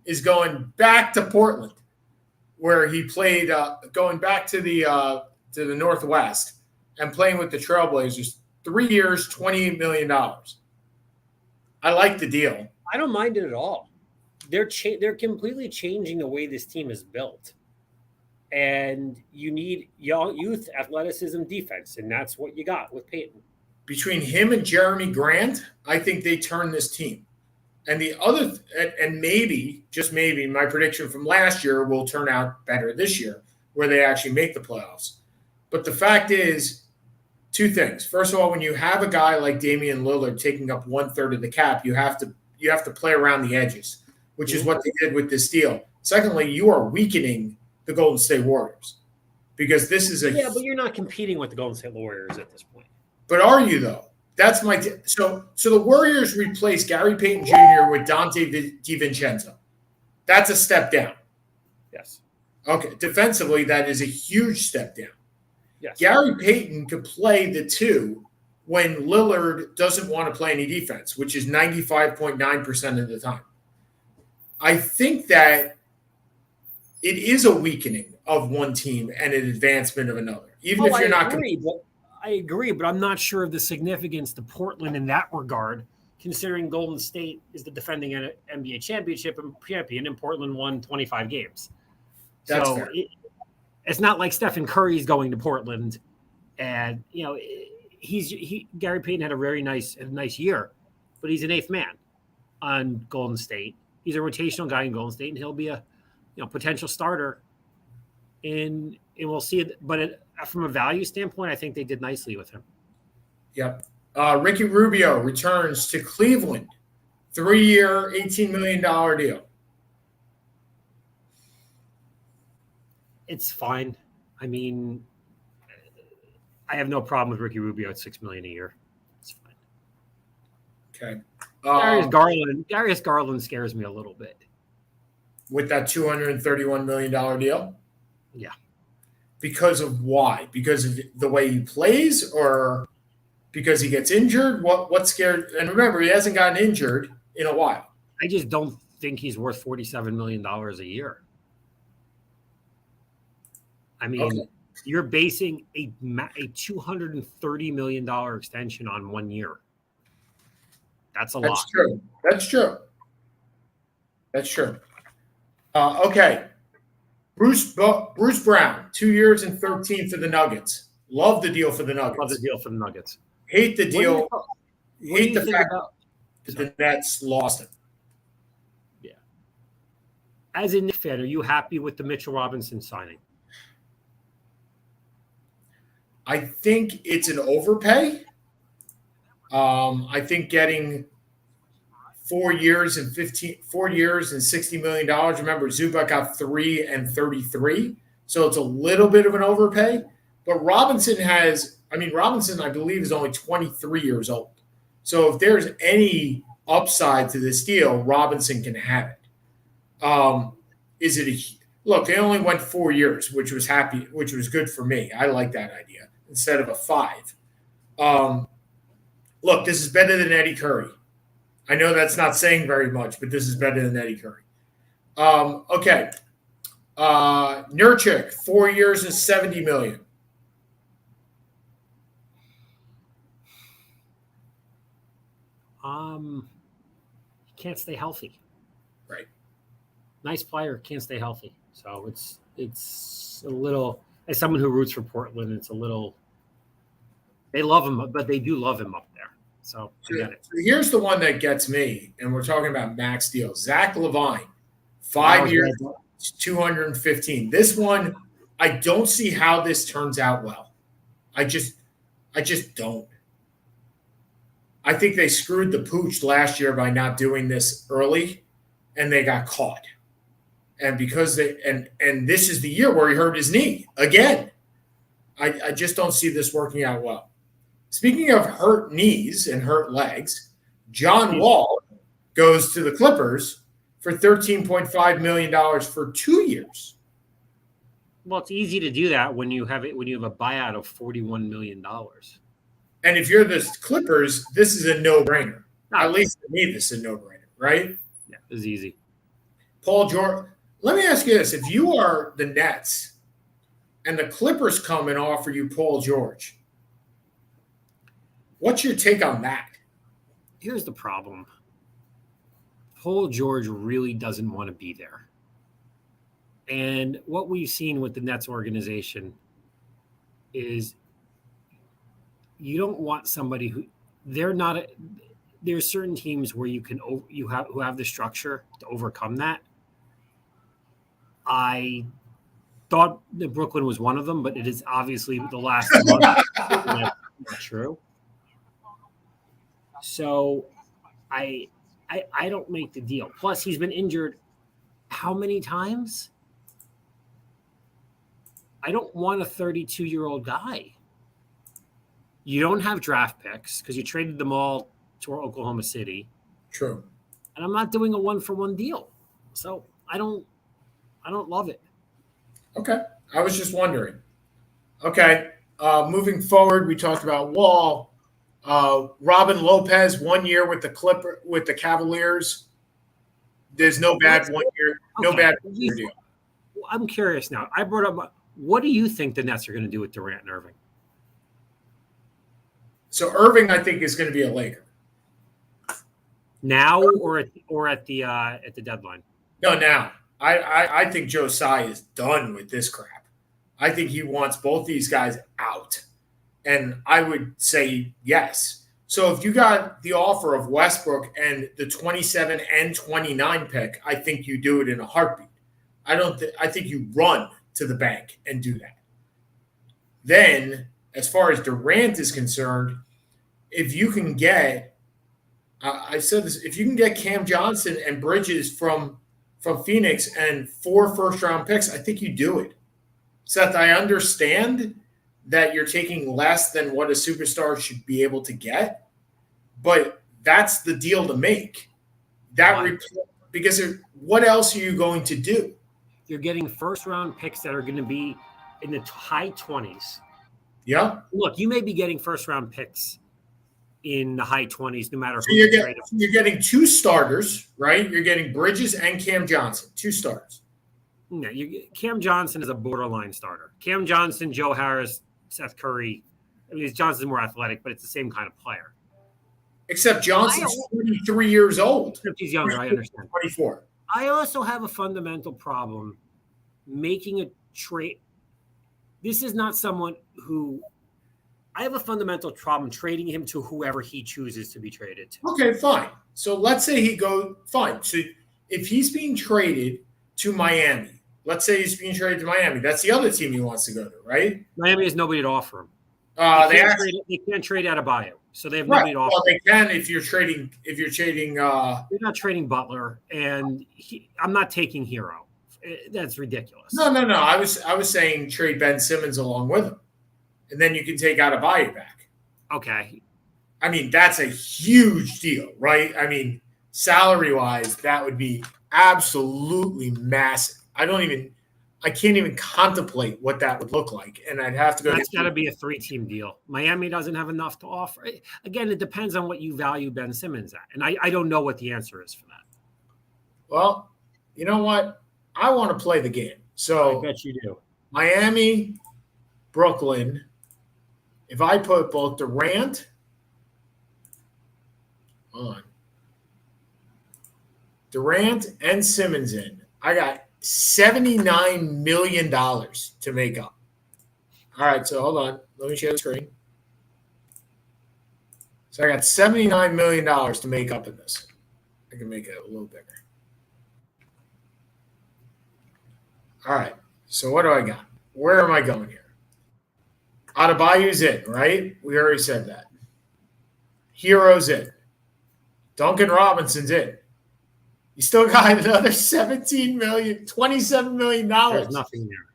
is going back to Portland, where he played, going back to the Northwest and playing with the Trailblazers. 3 years, $28 million. I like the deal. I don't mind it at all. They're completely changing the way this team is built. And you need young youth, athleticism, defense, and that's what you got with Peyton. Between him and Jeremy Grant, I think they turn this team. And the other, and maybe, just maybe, my prediction from last year will turn out better this year, where they actually make the playoffs. But the fact is, 2 things. First of all, when you have a guy like Damian Lillard taking up 1/3 of the cap, you have to play around the edges, which is what they did with this deal. Secondly, you are weakening the Golden State Warriors, because this is but you're not competing with the Golden State Warriors at this point. But are you though? That's my so the Warriors replace Gary Payton Jr. with Dante DiVincenzo. That's a step down. Yes. Okay. Defensively, that is a huge step down. Yes. Gary Payton could play the 2 when Lillard doesn't want to play any defense, which is 95.9% of the time. I think that it is a weakening of one team and an advancement of another. Even if you're not going to. I agree, but I'm not sure of the significance to Portland in that regard, considering Golden State is the defending NBA championship and champion, and Portland won 25 games. That's so fair. It's not like Stephen Curry's going to Portland, and Gary Payton had a very nice year, but he's an 8th man on Golden State. He's a rotational guy in Golden State, and he'll be a potential starter and we'll see it. But from a value standpoint, I think they did nicely with him. Yep. Ricky Rubio returns to Cleveland, 3-year, $18 million deal. It's fine. I mean, I have no problem with Ricky Rubio at $6 million a year. It's fine. Okay. Darius Garland scares me a little bit. With that $231 million deal? Yeah. Because of why? Because of the way he plays, or because he gets injured? What scared? And remember, he hasn't gotten injured in a while. I just don't think he's worth $47 million a year. I mean, okay. You're basing a $230 million extension on 1 year. That's a lot. That's true. Okay. Bruce Brown, 2 years and 13 for the Nuggets. Love the deal for the Nuggets. Hate the deal. Hate the fact that the Nets lost him. Yeah. As a Knicks fan, are you happy with the Mitchell Robinson signing? I think it's an overpay. I think getting 4 years and $60 million. Remember, Zubac got 3 and 33, so it's a little bit of an overpay. But Robinson, I believe, is only 23 years old. So if there's any upside to this deal, Robinson can have it. Look? They only went 4 years, which was good for me. I like that idea instead of a 5. Look, this is better than Eddie Curry. I know that's not saying very much, but this is better than Eddie Curry. Okay. Nurkic, 4 years and $70 million. He can't stay healthy. Right. Nice player, can't stay healthy. So it's a little, as someone who roots for Portland, it's a little, they love him, but they do love him up there. So I get it. So here's the one that gets me, and we're talking about max deals. Zach LaVine, 5 years, 215. This one, I don't see how this turns out well. I just don't. I think they screwed the pooch last year by not doing this early, and they got caught. And because and this is the year where he hurt his knee again. I just don't see this working out well. Speaking of hurt knees and hurt legs, John Wall goes to the Clippers for $13.5 million for 2 years. Well, it's easy to do that when you have a buyout of $41 million. And if you're the Clippers, this is a no-brainer. At least to me, this is a no-brainer, right? Yeah, it's easy. Paul George, let me ask you this. If you are the Nets and the Clippers come and offer you Paul George, what's your take on that? Here's the problem. Paul George really doesn't want to be there. And what we've seen with the Nets organization is you don't want somebody who there's certain teams where who have the structure to overcome that. I thought that Brooklyn was one of them, but it is obviously the last month not true. So I don't make the deal. Plus, he's been injured how many times? I don't want a 32-year-old guy. You don't have draft picks because you traded them all to Oklahoma City. True. And I'm not doing a 1-for-1 deal. So I don't love it. Okay. I was just wondering. Okay. Moving forward, we talked about Wall. Robin Lopez, 1 year with the Cavaliers. There's no bad 1 year, no bad 1 year deal. I'm curious now. I brought up, what do you think the Nets are going to do with Durant and Irving? So Irving, I think, is going to be a Laker. Now or at the deadline? No, now. I think Joe Tsai is done with this crap. I think he wants both these guys out. And I would say yes. So if you got the offer of Westbrook and the 27 and 29 pick, I think you do it in a heartbeat. I think you run to the bank and do that. Then, as far as Durant is concerned, if you can get, I said this, if you can get Cam Johnson and Bridges from Phoenix and 4 first-round picks, I think you do it. Seth, I understand that you're taking less than what a superstar should be able to get, but that's the deal to make. Because what else are you going to do? You're getting first-round picks that are going to be in the high 20s. Yeah. Look, you may be getting first-round picks in the high 20s, no matter who you're getting 2 starters, right? You're getting Bridges and Cam Johnson, 2 starters. No, Cam Johnson is a borderline starter. Cam Johnson, Joe Harris, Seth Curry. I mean, Johnson's more athletic, but it's the same kind of player. Except Johnson's 23 years old. Except he's younger, I understand. 24. I also have a fundamental problem making a trade. This is not someone who – I have a fundamental problem trading him to whoever he chooses to be traded to. Okay, fine. So let's say he goes – fine. So if he's being traded to Miami, let's say he's being traded to Miami. That's the other team he wants to go to, right? Miami has nobody to offer him. They can't trade Adebayo, so they have nobody to offer. Well, they can if you're trading. You're not trading Butler, and I'm not taking Hero. That's ridiculous. No. I was saying trade Ben Simmons along with him, and then you can take Adebayo back. Okay. I mean, that's a huge deal, right? I mean, salary-wise, that would be absolutely massive. I can't even contemplate what that would look like, and I'd have to go. That's got to be a 3-team deal. Miami doesn't have enough to offer. Again, it depends on what you value Ben Simmons at, and I don't know what the answer is for that. Well, you know what? I want to play the game. So I bet you do. Miami, Brooklyn. If I put both Durant and Simmons in, I got $79 million to make up. All right, so hold on. Let me share the screen. So I got $79 million to make up in this. I can make it a little bigger. All right, so what do I got? Where am I going here? Adebayo's in, right? We already said that. Hero's in. Duncan Robinson's in. You still got another $27 million. There's nothing there.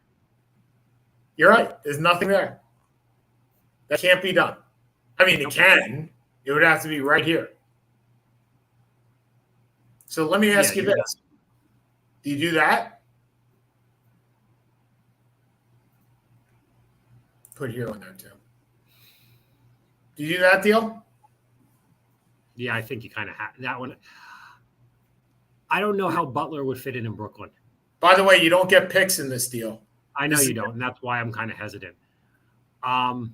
You're right. There's nothing there. That can't be done. I mean, it can. It would have to be right here. So let me ask you this. Right. Do you do that? Put Hero in there, too. Do you do that deal? Yeah, I think you kind of have that one. I don't know how Butler would fit in Brooklyn. By the way, you don't get picks in this deal. I know you don't, and that's why I'm kind of hesitant. Yeah,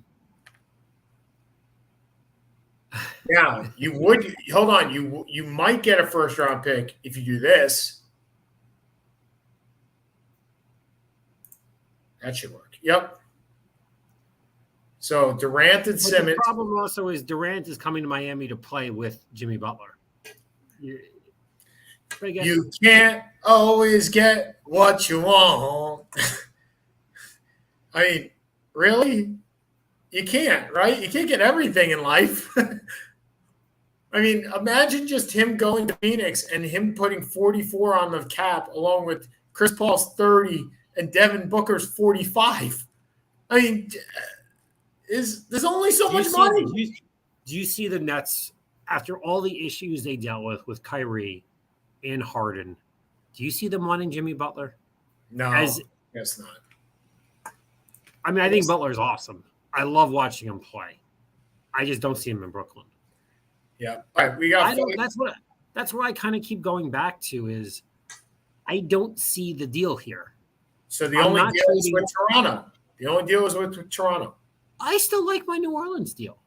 you would. Hold on. You might get a first-round pick if you do this. That should work. Yep. So Durant and Simmons. The problem also is Durant is coming to Miami to play with Jimmy Butler. You can't always get what you want. I mean, really? You can't, right? You can't get everything in life. I mean, imagine just him going to Phoenix and him putting 44 on the cap along with Chris Paul's 30 and Devin Booker's 45. I mean, there's only so much money. Do you see the Nets, after all the issues they dealt with Kyrie and Harden, do you see them wanting Jimmy Butler? No, guess not. I mean, I think Butler's awesome. I love watching him play. I just don't see him in Brooklyn. Yeah. All right, we got. That's what I kind of keep going back to is I don't see the deal here. So the only deal is with Toronto. The only deal is with Toronto. I still like my New Orleans deal.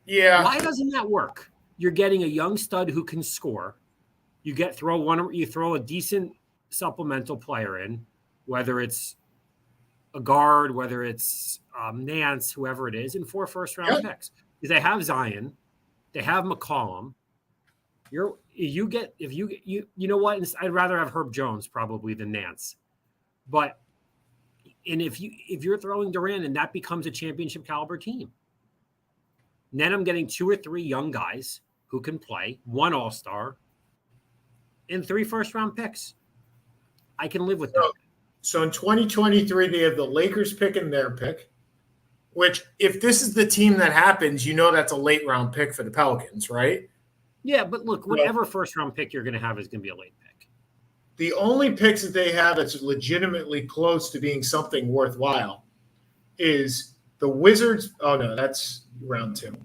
Yeah. Why doesn't that work? You're getting a young stud who can score. You throw a decent supplemental player in, whether it's a guard, whether it's Nance, whoever it is, and 4 first-round picks. Because they have Zion, they have McCollum. you know what? I'd rather have Herb Jones probably than Nance. But if you're throwing Durant and that becomes a championship caliber team, then I'm getting 2 or 3 young guys who can play, 1 all-star, and 3 first-round picks. I can live with that. So in 2023, they have the Lakers picking their pick, which if this is the team that happens, that's a late-round pick for the Pelicans, right? Yeah, but look, whatever first-round pick you're going to have is going to be a late pick. The only picks that they have that's legitimately close to being something worthwhile is the Wizards. Oh, no, that's round 2.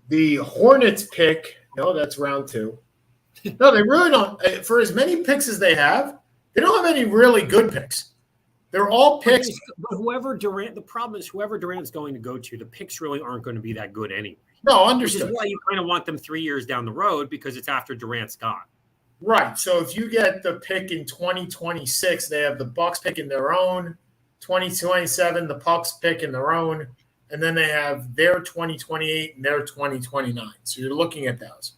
The Hornets pick. No, that's round 2. No, they really don't. For as many picks as they have, they don't have any really good picks. They're all picks. But the problem is whoever Durant's going to go to, the picks really aren't going to be that good anyway. No, understood. Which is why you kind of want them 3 years down the road because it's after Durant's gone. Right. So if you get the pick in 2026, they have the Bucks picking their own. 2027, the Bucks picking their own. And then they have their 2028 and their 2029. So you're looking at those.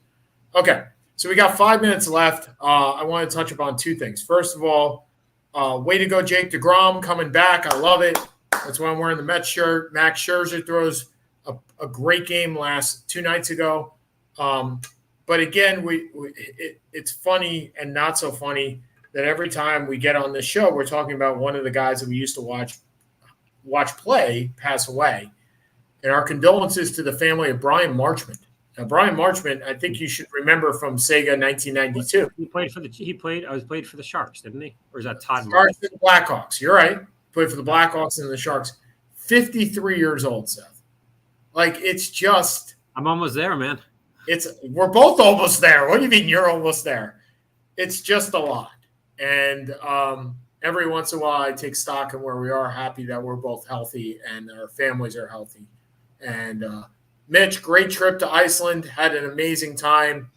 Okay. So we got 5 minutes left. I want to touch upon 2 things. First of all, way to go, Jake DeGrom coming back. I love it. That's why I'm wearing the Mets shirt. Max Scherzer throws a great game 2 nights ago. But again, it's funny and not so funny that every time we get on this show, we're talking about one of the guys that we used to watch play pass away. And our condolences to the family of Brian Marchment. Now, Brian Marchment, I think you should remember from Sega 1992. He played for the Sharks, didn't he? Or is that Todd? Sharks and the Blackhawks. You're right. Played for the Blackhawks and the Sharks. 53 years old, Seth. Like, it's just. I'm almost there, man. We're both almost there. What do you mean you're almost there? It's just a lot. And every once in a while I take stock in where we are, happy that we're both healthy and our families are healthy. And Mitch, great trip to Iceland. Had an amazing time.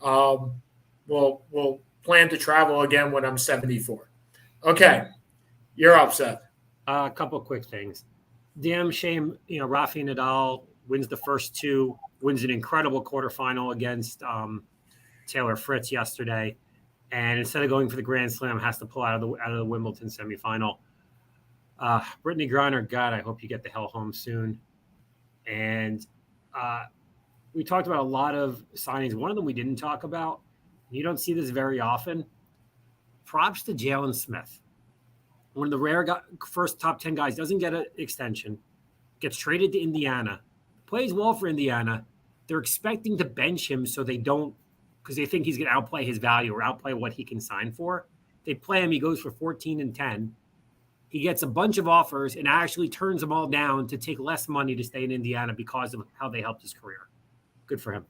We'll plan to travel again when I'm 74. Okay. You're up, Seth. A couple of quick things. Damn shame, Rafi Nadal wins the first 2, wins an incredible quarterfinal against Taylor Fritz yesterday, and instead of going for the Grand Slam, has to pull out of the Wimbledon semifinal. Brittany Griner, God, I hope you get the hell home soon. And we talked about a lot of signings. One of them we didn't talk about. You don't see this very often. Props to Jalen Smith. One of the rare first top 10 guys, doesn't get an extension, gets traded to Indiana, plays well for Indiana. They're expecting to bench him so they don't, because they think he's going to outplay his value or outplay what he can sign for. They play him. He goes for 14 and 10. He gets a bunch of offers and actually turns them all down to take less money to stay in Indiana because of how they helped his career. Good for him.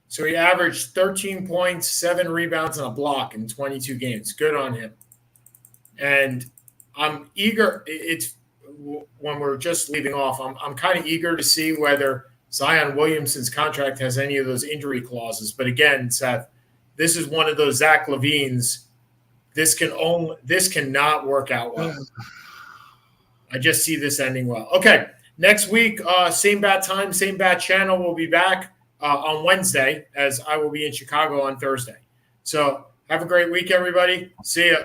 So he averaged 13 points, 7 rebounds, and a block in 22 games. Good on him. And I'm eager. It's when we're just leaving off, I'm kind of eager to see whether Zion Williamson's contract has any of those injury clauses. But again, Seth, this is one of those Zach LaVine's. This cannot work out well. I just see this ending well. Okay, next week, same bat time, same bat channel. We'll be back on Wednesday, as I will be in Chicago on Thursday. So have a great week, everybody. See ya.